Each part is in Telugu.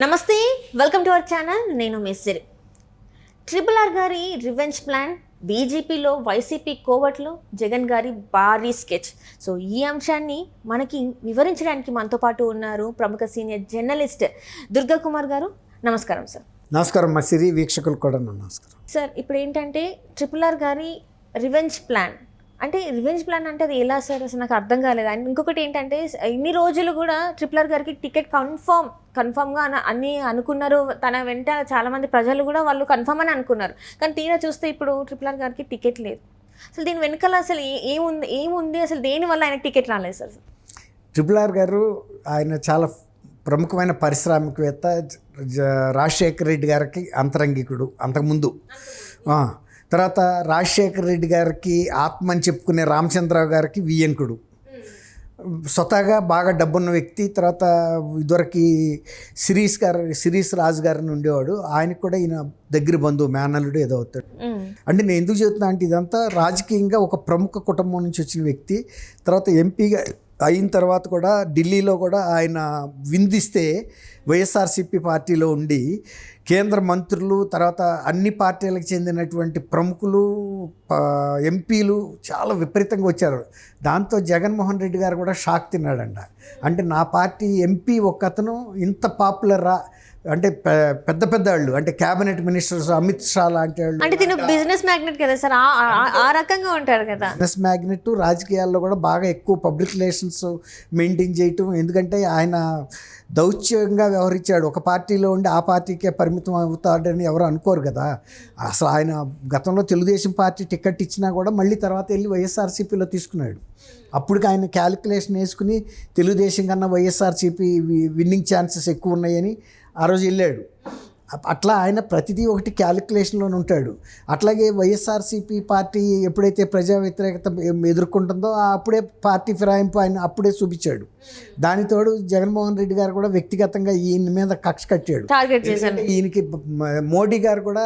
నమస్తే, వెల్కమ్ టు అవర్ ఛానల్. నేను మిస్సిరి. RRR గారి రివెంజ్ ప్లాన్, బీజేపీలో వైసీపీ కోవట్లో జగన్ గారి భారీ స్కెచ్. సో ఈ అంశాన్ని మనకి వివరించడానికి మనతో పాటు ఉన్నారు ప్రముఖ సీనియర్ జర్నలిస్ట్ దుర్గా కుమార్ గారు. నమస్కారం సార్. నమస్కారం మసిరి, వీక్షకులు కూడా నమస్కారం సార్. ఇప్పుడు ఏంటంటే RRR గారి రివెంజ్ ప్లాన్ అంటే అది ఎలా సార్? అసలు నాకు అర్థం కాలేదు. అండ్ ఇంకొకటి ఏంటంటే ఇన్ని రోజులు కూడా RRR గారికి టికెట్ కన్ఫామ్గా అన్నీ అనుకున్నారు. తన వెంట చాలామంది ప్రజలు కూడా వాళ్ళు కన్ఫామ్ అని అనుకున్నారు. కానీ తీరా చూస్తే ఇప్పుడు RRR గారికి టికెట్ లేదు. అసలు దీని వెనకాల అసలు ఏముంది అసలు దేనివల్ల ఆయనకు టికెట్ రాలేదు సార్? RRR గారు ఆయన చాలా ప్రముఖమైన పారిశ్రామికవేత్త, రాజశేఖర రెడ్డి గారికి అంతరంగికుడు. అంతకుముందు తర్వాత రాజశేఖర రెడ్డి గారికి ఆత్మ అని చెప్పుకునే రామచంద్రరావు గారికి వియ్యంకుడు. స్వతహాగా బాగా డబ్బున్న వ్యక్తి. తర్వాత ఇదివరకు శిరీష్ రాజు గారిని ఉండేవాడు. ఆయనకు కూడా ఈయన దగ్గర బంధువు, మేనల్లుడు ఏదో అవుతాడు. అంటే నేను ఎందుకు చెబుతున్నా అంటే ఇదంతా రాజకీయంగా ఒక ప్రముఖ కుటుంబం నుంచి వచ్చిన వ్యక్తి. తర్వాత ఎంపీగా అయిన తర్వాత కూడా ఢిల్లీలో కూడా ఆయన విందిస్తే వైఎస్ఆర్సీపీ పార్టీలో ఉండి కేంద్ర మంత్రులు, తర్వాత అన్ని పార్టీలకు చెందినటువంటి ప్రముఖులు, ఎంపీలు చాలా విపరీతంగా వచ్చారు. దాంతో జగన్మోహన్ రెడ్డి గారు కూడా షాక్ తిన్నాడంట. అంటే నా పార్టీ ఎంపీ ఒక్కతను ఇంత పాపులరా అంటే పెద్ద వాళ్ళు అంటే క్యాబినెట్ మినిస్టర్స్, అమిత్ షా లాంటి వాళ్ళు. అంటే తిను బిజినెస్ మ్యాగ్నెట్ కదా సార్, ఆ రకంగా ఉంటారు కదా. బిజినెస్ మ్యాగ్నెట్, రాజకీయాల్లో కూడా బాగా ఎక్కువ పబ్లిక్ రిలేషన్స్ మెయింటైన్ చేయటం. ఎందుకంటే ఆయన దౌత్యంగా వ్యవహరించాడు. ఒక పార్టీలో ఉండి ఆ పార్టీకే పరిమితం అవుతాడని ఎవరు అనుకోరు కదా. అసలు ఆయన గతంలో తెలుగుదేశం పార్టీ టికెట్ ఇచ్చినా కూడా మళ్ళీ తర్వాత వెళ్ళి వైఎస్ఆర్సీపీలో తీసుకున్నాడు. అప్పటికి ఆయన క్యాలిక్యులేషన్ వేసుకుని తెలుగుదేశం కన్నా వైఎస్ఆర్సీపీ విన్నింగ్ ఛాన్సెస్ ఎక్కువ ఉన్నాయని ఆ రోజు వెళ్ళాడు. అట్లా ఆయన ప్రతిదీ ఒకటి క్యాలిక్యులేషన్లోనే ఉంటాడు. అట్లాగే వైఎస్ఆర్సీపీ పార్టీ ఎప్పుడైతే ప్రజా వ్యతిరేకత ఎదుర్కొంటుందో అప్పుడే పార్టీ ఫిరాయింపు ఆయన అప్పుడే చూపించాడు. దానితోడు జగన్మోహన్ రెడ్డి గారు కూడా వ్యక్తిగతంగా ఈయన మీద కక్ష కట్టాడు. ఈయనకి మోడీ గారు కూడా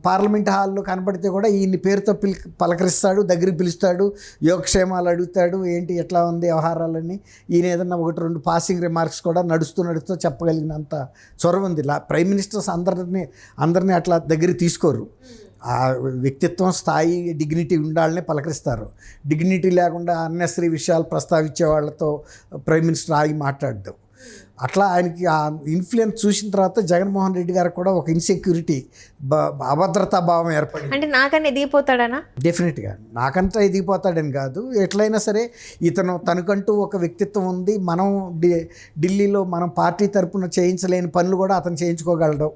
పార్లమెంట్ హాల్లో కనబడితే కూడా ఈయన పేరుతో పలకరిస్తాడు, దగ్గరికి పిలుస్తాడు, యోగక్షేమాలు అడుగుతాడు, ఏంటి ఎట్లా ఉంది వ్యవహారాలన్నీ. ఈయన ఏదన్నా ఒకటి రెండు పాసింగ్ రిమార్క్స్ కూడా నడుస్తూ చెప్పగలిగినంత చొరవ ఉంది. ప్రైమ్ మినిస్టర్స్ అందరినీ అట్లా దగ్గర తీసుకోరు. ఆ వ్యక్తిత్వం, స్థాయి, డిగ్నిటీ ఉండాలనే పలకరిస్తారు. డిగ్నిటీ లేకుండా అన్నెసరీ విషయాలు ప్రస్తావించే వాళ్ళతో ప్రైమ్ మినిస్టర్ ఆగి మాట్లాడడం. అట్లా ఆయనకి ఆ ఇన్ఫ్లుయెన్స్ చూసిన తర్వాత జగన్మోహన్ రెడ్డి గారికి కూడా ఒక ఇన్సెక్యూరిటీ, అభద్రతా భావం ఏర్పడింది. అంటే నాకన్నా ఎదిగిపోతాడనా? డెఫినెట్గా నాకంతా ఎదిగిపోతాడని కాదు. ఎట్లయినా సరే తనకంటూ ఒక వ్యక్తిత్వం ఉంది. మనం ఢిల్లీలో మనం పార్టీ తరపున చేయించలేని పనులు కూడా అతను చేయించుకోగలడు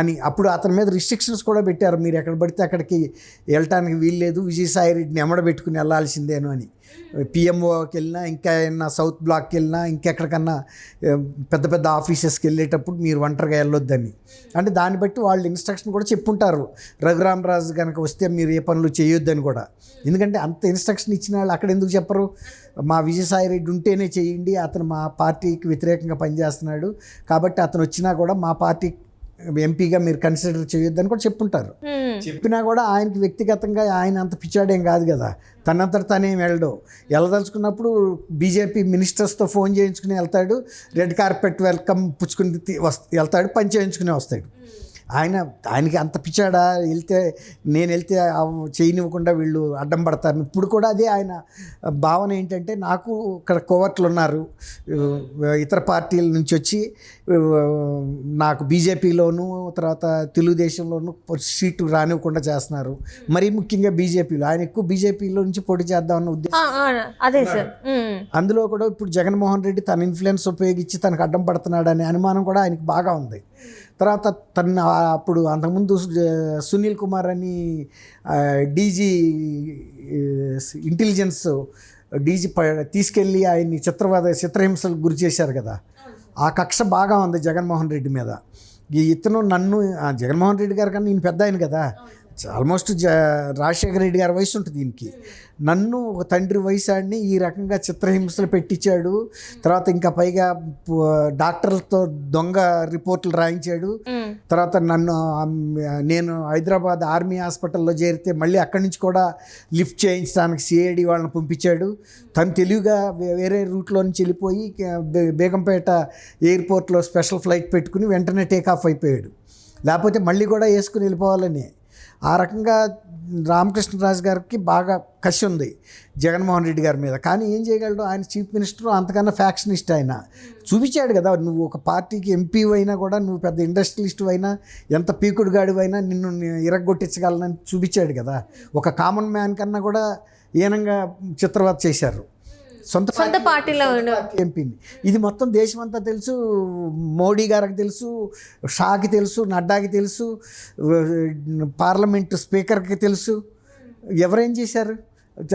అని అప్పుడు అతని మీద రిస్ట్రిక్షన్స్ కూడా పెట్టారు. మీరు ఎక్కడ పడితే అక్కడికి వెళ్ళటానికి వీల్లేదు, విజయసాయి రెడ్డిని ఎమ్మడబెట్టుకుని వెళ్ళాల్సిందేను అని. పిఎంఓకి వెళ్ళినా, ఇంకా ఏమన్నా సౌత్ బ్లాక్కి వెళ్ళినా, ఇంకెక్కడికన్నా పెద్ద ఆఫీసెస్కి వెళ్ళేటప్పుడు మీరు ఒంటరిగా వెళ్ళొద్దని. అంటే దాన్ని బట్టి వాళ్ళు ఇన్స్ట్రక్షన్ కూడా చెప్పుంటారు. రఘురామరాజు కనుక వస్తే మీరు ఏ పనులు చేయొద్దని కూడా. ఎందుకంటే అంత ఇన్స్ట్రక్షన్ ఇచ్చిన వాళ్ళు అక్కడ ఎందుకు చెప్పరు? మా విజయసాయి రెడ్డి ఉంటేనే చేయండి, అతను మా పార్టీకి వ్యతిరేకంగా పనిచేస్తున్నాడు కాబట్టి అతను వచ్చినా కూడా మా పార్టీ ఎంపీగా మీరు కన్సిడర్ చేయొద్దని కూడా చెప్పుంటారు. చెప్పినా కూడా ఆయనకి వ్యక్తిగతంగా ఆయన అంత పిచ్చాడేం కాదు కదా. తనంతట తనేం వెళ్ళడు. వెళ్ళదలుచుకున్నప్పుడు బీజేపీ మినిస్టర్స్తో ఫోన్ చేయించుకుని వెళ్తాడు, రెడ్ కార్పెట్ వెల్కమ్ పుచ్చుకుని వెళ్తాడు, పని చేయించుకుని వస్తాడు. ఆయనకి అంత పిచ్చాడా? నేను వెళ్తే చేయనివ్వకుండా వీళ్ళు అడ్డం పడతారు. ఇప్పుడు కూడా అదే ఆయన భావన. ఏంటంటే నాకు ఇక్కడ కోవర్ట్లు ఉన్నారు, ఇతర పార్టీల నుంచి వచ్చి నాకు బీజేపీలోను తర్వాత తెలుగుదేశంలోను సీటు రానివ్వకుండా చేస్తున్నారు. మరీ ముఖ్యంగా బీజేపీలో ఆయన ఎక్కువ బీజేపీలో నుంచి పోటీ చేద్దామన్న ఉద్దేశం. అందులో కూడా ఇప్పుడు జగన్మోహన్ రెడ్డి తన ఇన్ఫ్లుయెన్స్ ఉపయోగించి తనకు అడ్డం పడుతున్నాడు అనే అనుమానం కూడా ఆయనకు బాగా ఉంది. తర్వాత అప్పుడు అంతకుముందు సునీల్ కుమార్ అని డీజీ ఇంటెలిజెన్స్ డీజీ తీసుకెళ్ళి ఆయన్ని చిత్రహింసలకు గురి చేశారు కదా. ఆ కక్ష బాగా ఉంది జగన్మోహన్ రెడ్డి మీద. జగన్మోహన్ రెడ్డి గారి కన్నా ఈయన పెద్ద ఆయన కదా. ఆల్మోస్ట్ రాజశేఖర రెడ్డి గారి వయసు ఉంటుంది దీనికి. నన్ను ఒక తండ్రి వయసాడిని ఈ రకంగా చిత్రహింసలు పెట్టించాడు. తర్వాత ఇంకా పైగా డాక్టర్లతో దొంగ రిపోర్ట్లు రాయించాడు. తర్వాత నేను హైదరాబాద్ ఆర్మీ హాస్పిటల్లో చేరితే మళ్ళీ అక్కడి నుంచి కూడా లిఫ్ట్ చేయించడానికి సిఐడి వాళ్ళని పంపించాడు. తను తెలివిగా వేరే రూట్లో నుంచి వెళ్ళిపోయి బేగంపేట ఎయిర్పోర్ట్లో స్పెషల్ ఫ్లైట్ పెట్టుకుని వెంటనే టేక్ ఆఫ్ అయిపోయాడు. లేకపోతే మళ్ళీ కూడా వేసుకుని వెళ్ళిపోవాలని. ఆ రకంగా రామకృష్ణరాజు గారికి బాగా కసి ఉంది జగన్మోహన్ రెడ్డి గారి మీద. కానీ ఏం చేయగలడు, ఆయన చీఫ్ మినిస్టర్, అంతకన్నా ఫ్యాక్షనిస్ట్. ఆయన చూపించాడు కదా, నువ్వు ఒక పార్టీకి ఎంపీ అయినా కూడా నువ్వు పెద్ద ఇండస్ట్రియలిస్ట్ అయినా ఎంత పీకుడు గాడివైనా నిన్ను ఇరగ్గొట్టించగలనని చూపించాడు కదా. ఒక కామన్ మ్యాన్ కన్నా కూడా ఈనంగా చిత్రవత చేశారు సొంత పార్టీలో ఎంపీని. ఇది మొత్తం దేశమంతా తెలుసు, మోడీ గారికి తెలుసు, షాకి తెలుసు, నడ్డాకి తెలుసు, పార్లమెంటు స్పీకర్కి తెలుసు. ఎవరేం చేశారు?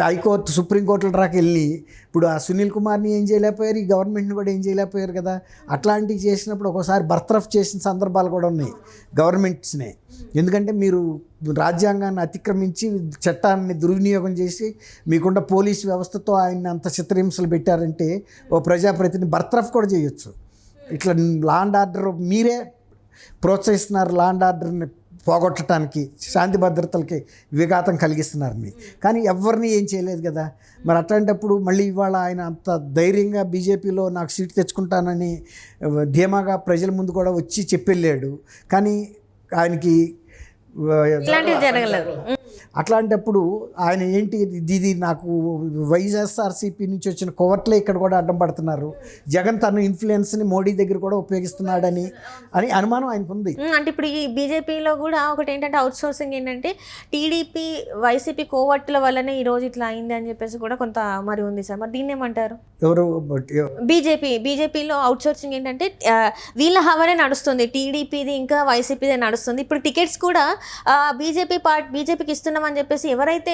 హైకోర్టు సుప్రీంకోర్టుల దాకా వెళ్ళి ఇప్పుడు ఆ సునీల్ కుమార్ని ఏం చేయలేకపోయారు, ఈ గవర్నమెంట్ని కూడా ఏం చేయలేకపోయారు కదా. అట్లాంటివి చేసినప్పుడు ఒక్కోసారి బర్తరఫ్ చేసిన సందర్భాలు కూడా ఉన్నాయి గవర్నమెంట్స్నే. ఎందుకంటే మీరు రాజ్యాంగాన్ని అతిక్రమించి చట్టాన్ని దుర్వినియోగం చేసి మీకున్న పోలీస్ వ్యవస్థతో ఆయన్ని అంత చిత్రహింసలు పెట్టారంటే ఓ ప్రజాప్రతిని బర్తరఫ్ కూడా చేయొచ్చు. ఇట్లా లా అండ్ ఆర్డర్ మీరే ప్రోత్సహిస్తున్నారు, లా అండ్ ఆర్డర్ని పోగొట్టడానికి, శాంతి భద్రతలకి విఘాతం కలిగిస్తున్నారని. కానీ ఎవరిని ఏం చేయలేదు కదా. మరి అట్లాంటప్పుడు మళ్ళీ ఇవాళ ఆయన అంత ధైర్యంగా బీజేపీలో నాకు సీట్ తెచ్చుకుంటానని ధీమాగా ప్రజల ముందు కూడా వచ్చి చెప్పెళ్ళాడు. కానీ ఆయనకి జరగలేదు. అట్లాంటప్పుడు ఆయన ఏంటి, ఇది నాకు వైఎస్ఆర్సీపీ నుంచి వచ్చిన కోవర్ట్లే ఇక్కడ కూడా అడ్డం పడుతున్నారు, జగన్ తన ఇన్ఫ్లుయెన్స్ని మోడీ దగ్గర కూడా ఉపయోగిస్తున్నాడని అనుమానం ఆయనకు ఉంది. అంటే ఇప్పుడు ఈ బీజేపీలో కూడా ఒకటి ఏంటంటే అవుట్ సోర్సింగ్ ఏంటంటే టీడీపీ వైసీపీ కోవర్ట్ల వల్లనే ఈ రోజు ఇట్లా అయింది అని చెప్పేసి కూడా కొంత మరి ఉంది సార్. మరి దీన్ని ఏమంటారు? ఎవరు బీజేపీలో అవుట్ సోర్సింగ్ ఏంటంటే వీళ్ళ హవనే నడుస్తుంది, టీడీపీది ఇంకా వైసీపీదే నడుస్తుంది. ఇప్పుడు టికెట్స్ కూడా బీజేపీకి ఇస్తున్నామని చెప్పేసి ఎవరైతే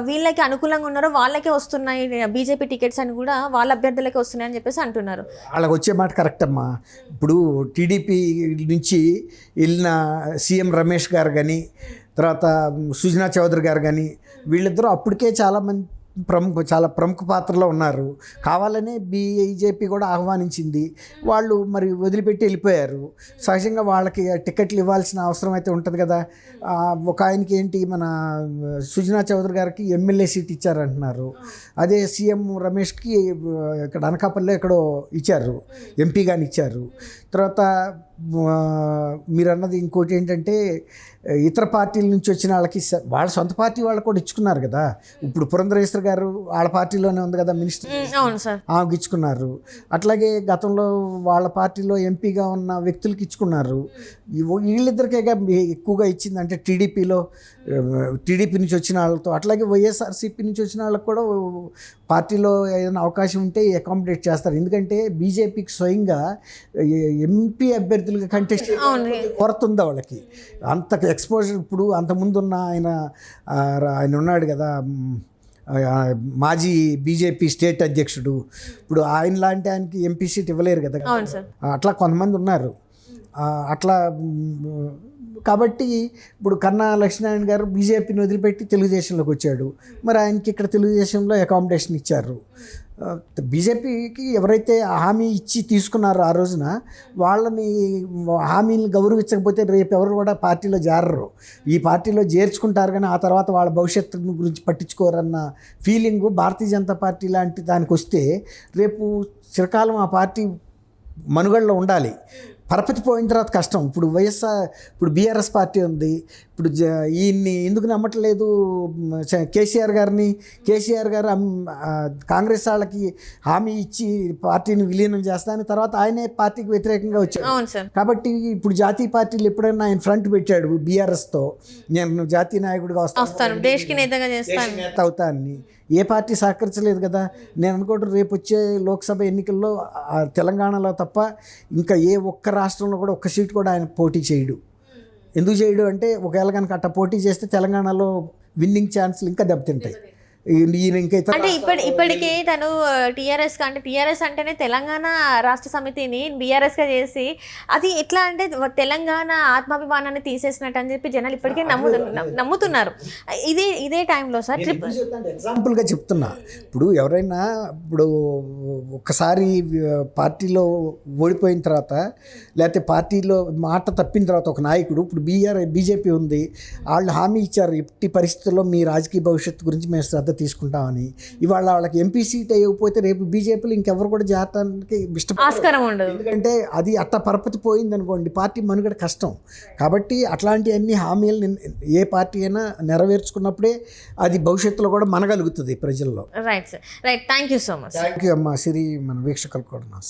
వీళ్ళకి అనుకూలంగా ఉన్నారో వాళ్ళకే వస్తున్నాయి బీజేపీ టికెట్స్ అని కూడా, వాళ్ళ అభ్యర్థులకే వస్తున్నాయి అని చెప్పేసి అంటున్నారు. వాళ్ళకి వచ్చే మాట కరెక్ట్ అమ్మా. ఇప్పుడు టీడీపీ నుంచి వెళ్ళిన సీఎం రమేష్ గారు కానీ, తర్వాత సుజనా చౌదరి గారు కానీ, వీళ్ళిద్దరూ అప్పటికే చాలా ప్రముఖ పాత్రలో ఉన్నారు. కావాలనే బీజేపీ కూడా ఆహ్వానించింది, వాళ్ళు మరి వదిలిపెట్టి వెళ్ళిపోయారు. సహజంగా వాళ్ళకి టికెట్లు ఇవ్వాల్సిన అవసరం అయితే ఉంటుంది కదా. ఒక ఆయనకి ఏంటి, మన సుజనా చౌదరి గారికి ఎమ్మెల్యే సీట్ ఇచ్చారంటున్నారు. అదే సీఎం రమేష్కి ఇక్కడ అనకాపల్లిలో ఎక్కడో ఇచ్చారు, ఎంపీగాని ఇచ్చారు. తర్వాత మీరు అన్నది ఇంకోటి ఏంటంటే, ఇతర పార్టీల నుంచి వచ్చిన వాళ్ళకి వాళ్ళ సొంత పార్టీ వాళ్ళు కూడా ఇచ్చుకున్నారు కదా. ఇప్పుడు పురంధరేశ్వర్ గారు వాళ్ళ పార్టీలోనే ఉంది కదా మినిస్టర్, ఆమెకి ఇచ్చుకున్నారు. అట్లాగే గతంలో వాళ్ళ పార్టీలో ఎంపీగా ఉన్న వ్యక్తులకి ఇచ్చుకున్నారు. వీళ్ళిద్దరికే ఎక్కువగా ఇచ్చిందంటే టీడీపీ నుంచి వచ్చిన వాళ్ళతో. అట్లాగే వైఎస్ఆర్సీపీ నుంచి వచ్చిన వాళ్ళకి కూడా పార్టీలో ఏదైనా అవకాశం ఉంటే అకామిడేట్ చేస్తారు. ఎందుకంటే బీజేపీకి స్వయంగా ఎంపీ అభ్యర్థులుగా కంటెస్ట్ కొరత ఉంది వాళ్ళకి, అంత ఎక్స్పోజర్. ఇప్పుడు అంతకుముందున్న ఆయన ఉన్నాడు కదా, మాజీ బీజేపీ స్టేట్ అధ్యక్షుడు, ఇప్పుడు ఆయన లాంటి ఆయనకి ఎంపీ సీట్ ఇవ్వలేరు కదా. అట్లా కొంతమంది ఉన్నారు అట్లా. కాబట్టి ఇప్పుడు కన్నా లక్ష్మీనారాయణ గారు బీజేపీని వదిలిపెట్టి తెలుగుదేశంలోకి వచ్చాడు. మరి ఆయనకి ఇక్కడ తెలుగుదేశంలో అకామిడేషన్ ఇచ్చారు. బీజేపీకి ఎవరైతే హామీ ఇచ్చి తీసుకున్నారో ఆ రోజున, వాళ్ళని హామీని గౌరవించకపోతే రేపు ఎవరు కూడా పార్టీలో చేరరు. ఈ పార్టీలో చేర్చుకుంటారు కానీ ఆ తర్వాత వాళ్ళ భవిష్యత్తు గురించి పట్టించుకోరన్న ఫీలింగు భారతీయ జనతా పార్టీ లాంటి దానికి వస్తే రేపు చిరకాలం ఆ పార్టీ మనుగడలో ఉండాలి. పరపతి పోయిన తర్వాత కష్టం. ఇప్పుడు బీఆర్ఎస్ పార్టీ ఉంది, ఇప్పుడు ఈయన్ని ఎందుకు నమ్మట్లేదు కేసీఆర్ గారు కాంగ్రెస్ వాళ్ళకి హామీ ఇచ్చి పార్టీని విలీనం చేస్తానని తర్వాత ఆయనే పార్టీకి వ్యతిరేకంగా వచ్చాడు. కాబట్టి ఇప్పుడు జాతీయ పార్టీలు ఎప్పుడైనా ఆయన ఫ్రంట్ పెట్టాడు బీఆర్ఎస్తో, నేను జాతీయ నాయకుడిగా వస్తాను, నేత అవుతానని. ఏ పార్టీ సహకరించలేదు కదా. నేను అనుకోవడం రేపు వచ్చే లోక్సభ ఎన్నికల్లో తెలంగాణలో తప్ప ఇంకా ఏ ఒక్క రాష్ట్రంలో కూడా ఒక్క సీటు కూడా ఆయన పోటీ చేయడు. ఎందుకు చేయడు అంటే, ఒకవేళ కనుక అట్ట పోటీ చేస్తే తెలంగాణలో విన్నింగ్ ఛాన్స్లు ఇంకా దెబ్బతింటాయి. ఈయన ఇంకా ఇతర అంటే ఇప్పటికే తను టీఆర్ఎస్ అంటే టీఆర్ఎస్ అంటేనే తెలంగాణ రాష్ట్ర సమితిని బీఆర్ఎస్గా చేసి అది ఎట్లా అంటే తెలంగాణ ఆత్మాభిమానాన్ని తీసేసినట్టు అని చెప్పి జనాలు ఇప్పటికే నమ్ముతున్నారు. ఇదే టైంలో సార్ ఎగ్జాంపుల్గా చెప్తున్నా, ఇప్పుడు ఎవరైనా ఇప్పుడు ఒక్కసారి పార్టీలో ఓడిపోయిన తర్వాత లేకపోతే పార్టీలో మాట తప్పిన తర్వాత ఒక నాయకుడు, ఇప్పుడు బీజేపీ ఉంది, వాళ్ళు హామీ ఇచ్చారు ఎట్టి పరిస్థితుల్లో మీ రాజకీయ భవిష్యత్తు గురించి మేము శ్రద్ధ తీసుకుంటామని. ఇవాళ వాళ్ళకి ఎంపీ సీట్ అయ్యకపోతే రేపు బీజేపీలో ఇంకెవరు కూడా చేరడానికి ఆస్కారం ఉండదు. ఎందుకంటే అది అట్ట పరపతి పోయింది అనుకోండి, పార్టీ మనుగడ కష్టం. కాబట్టి అట్లాంటి అన్ని హామీలు ఏ పార్టీ అయినా నెరవేర్చుకున్నప్పుడే అది భవిష్యత్తులో కూడా మనగలుగుతుంది ప్రజల్లో. Right sir, right. Thank you so much. Thank you అమ్మా సిరి, మన వీక్షకులు కూడా.